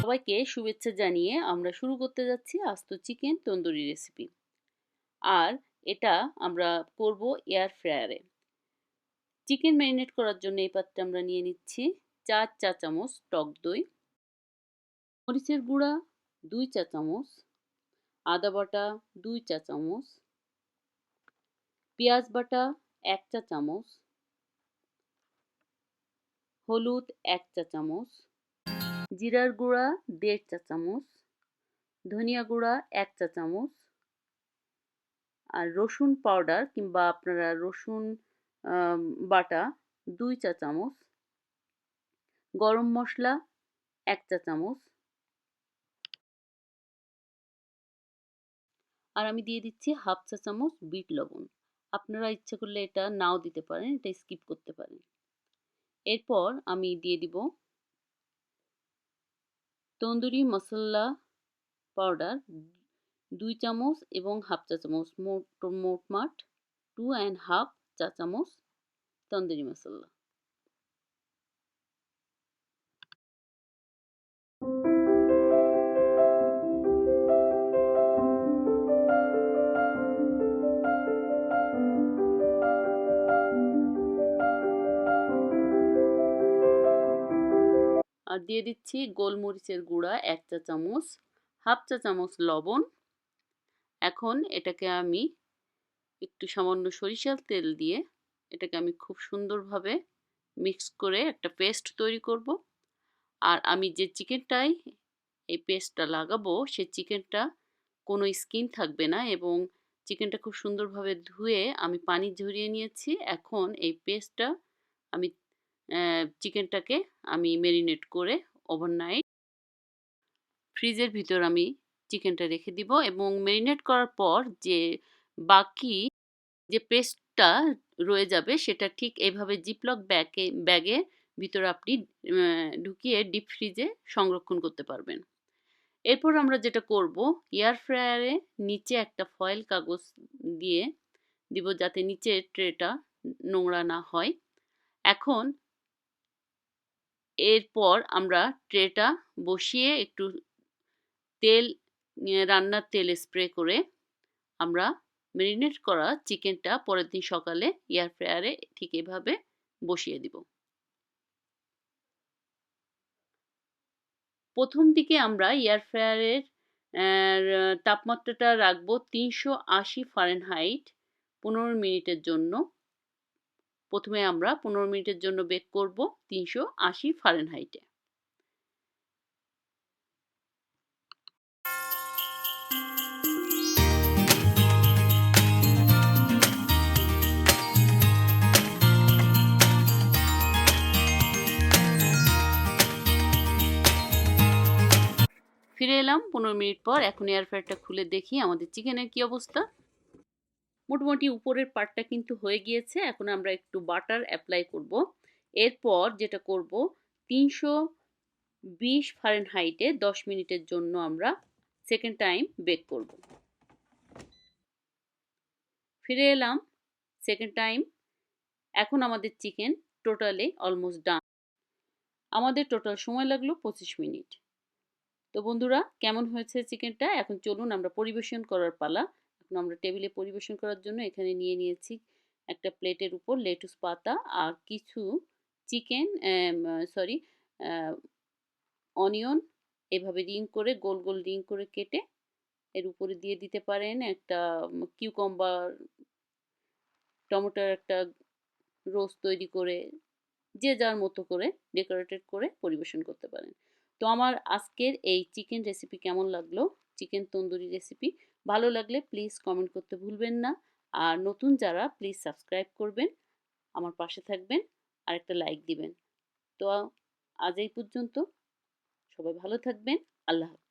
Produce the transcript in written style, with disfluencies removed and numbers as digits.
সবাইকে শুভেচ্ছা জানিয়ে আমরা শুরু করতে যাচ্ছি আস্ত চিকেন তন্দুরি রেসিপি। আর এটা আমরা করব এয়ার ফ্রায়ারে। চিকেন ম্যারিনেট করার জন্য এই পাত্রে আমরা নিয়ে নিচ্ছি 4 চা চামচ টক দই, মরিচের গুঁড়া 2 চা চামচ, আদা বাটা 2 চা চামচ, পেঁয়াজ বাটা 1 চা চামচ, হলুদ 1 চা চামচ, জিরার গুঁড়া 1.5 চা চামচ, ধনিয়া গুঁড়া 1 চা চামচ, আর রসুন পাউডার কিংবা আপনারা রসুন বাটা 2 চা চামচ, গরম মশলা 1 চা চামচ, আর আমি দিয়ে দিচ্ছি হাফ চা চামচ বিট লবণ। আপনারা ইচ্ছা করলে এটা নাও দিতে পারেন, এটা স্কিপ করতে পারেন। এরপর আমি দিয়ে দিব তন্দুরি মশলা পাউডার 2 চামচ এবং হাফ চা চামচ, মোটমাট 2.5 চা চামচ তন্দুরি মশলা। আর দিয়ে দিচ্ছি গোলমরিচের গুঁড়া 1 চা চামচ, হাফ চা চামচ লবণ। এখন এটাকে আমি একটু সামান্য সরিষার তেল দিয়ে এটাকে আমি খুব সুন্দরভাবে মিক্স করে একটা পেস্ট তৈরি করব। আর আমি যে চিকেনটাই এই পেস্টটা লাগাবো সে চিকেনটা কোনো স্কিন থাকবে না, এবং চিকেনটা খুব সুন্দরভাবে ধুয়ে আমি পানি ঝরিয়ে নিয়েছি। এখন এই পেস্টটা আমি চিকেনটাকে আমি ম্যারিনেট করে ওভারনাইট ফ্রিজের ভিতর আমি চিকেনটা রেখে দিব, এবং ম্যারিনেট করার পর যে বাকি যে পেস্টটা রয়ে যাবে সেটা ঠিক এইভাবে জিপলক ব্যাগে ভিতরে আপনি ঢুকিয়ে ডিপ ফ্রিজে সংরক্ষণ করতে পারবেন। এরপর আমরা যেটা করব, এয়ার ফ্রায়ারে নিচে একটা ফয়েল কাগজ দিয়ে দিব যাতে নিচের ট্রেটা নোংরা না হয়। এখন এরপর আমরা ট্রেটা বসিয়ে একটু তেল রান্নার তেল স্প্রে করে আমরা ম্যারিনেট করা চিকেনটা পরের দিন সকালে এয়ার ফ্রায়ারে ঠিক এভাবে বসিয়ে দিব। প্রথম দিকে আমরা এয়ার ফ্রায়ারের তাপমাত্রাটা রাখবো 380 ফারেনহাইট 15 মিনিটের জন্য। প্রথমে আমরা 15 মিনিটের জন্য বেক করব 380 ফারেনহাইটে। ফিরে এলাম 15 মিনিট পর। এখন এয়ার ফ্রায়ারটা খুলে দেখি আমাদের চিকেনের কি অবস্থা। মোটামুটি উপরের পার্টটা কিন্তু হয়ে গিয়েছে। এখন আমরা একটু বাটার অ্যাপ্লাই করব। এরপর যেটা করব, 320 ফারেনহাইটে 10 মিনিটের জন্য আমরা সেকেন্ড টাইম বেক করব। ফিরে এলাম সেকেন্ড টাইম। এখন আমাদের চিকেন টোটালি অলমোস্ট ডান। আমাদের টোটাল সময় লাগলো 25 মিনিট। তো বন্ধুরা, কেমন হয়েছে চিকেনটা? এখন চলুন আমরা পরিবেশন করার পালা। এখন আমরা টেবিলে পরিবেশন করার জন্য এখানে নিয়ে নিয়েছি একটা প্লেটের উপর লেটুস পাতা আর কিছু চিকেন অনিয়ন এভাবে রিং করে গোল গোল রিং করে কেটে এর উপরে দিয়ে দিতে পারেন একটা কিউকাম্বার, টমেটোর একটা রোস্ট তৈরি করে, যে যার মতো করে ডেকোরেটেড করে পরিবেশন করতে পারেন। তো আমার আজকের এই চিকেন রেসিপি কেমন লাগলো, চিকেন তন্দুরি রেসিপি, ভালো লাগলে প্লিজ কমেন্ট করতে ভুলবেন না। আর নতুন যারা প্লিজ সাবস্ক্রাইব করবেন, আমার পাশে থাকবেন আর একটা লাইক দিবেন। তো আজ এই পর্যন্ত, সবাই ভালো থাকবেন। আল্লাহ হাফেজ।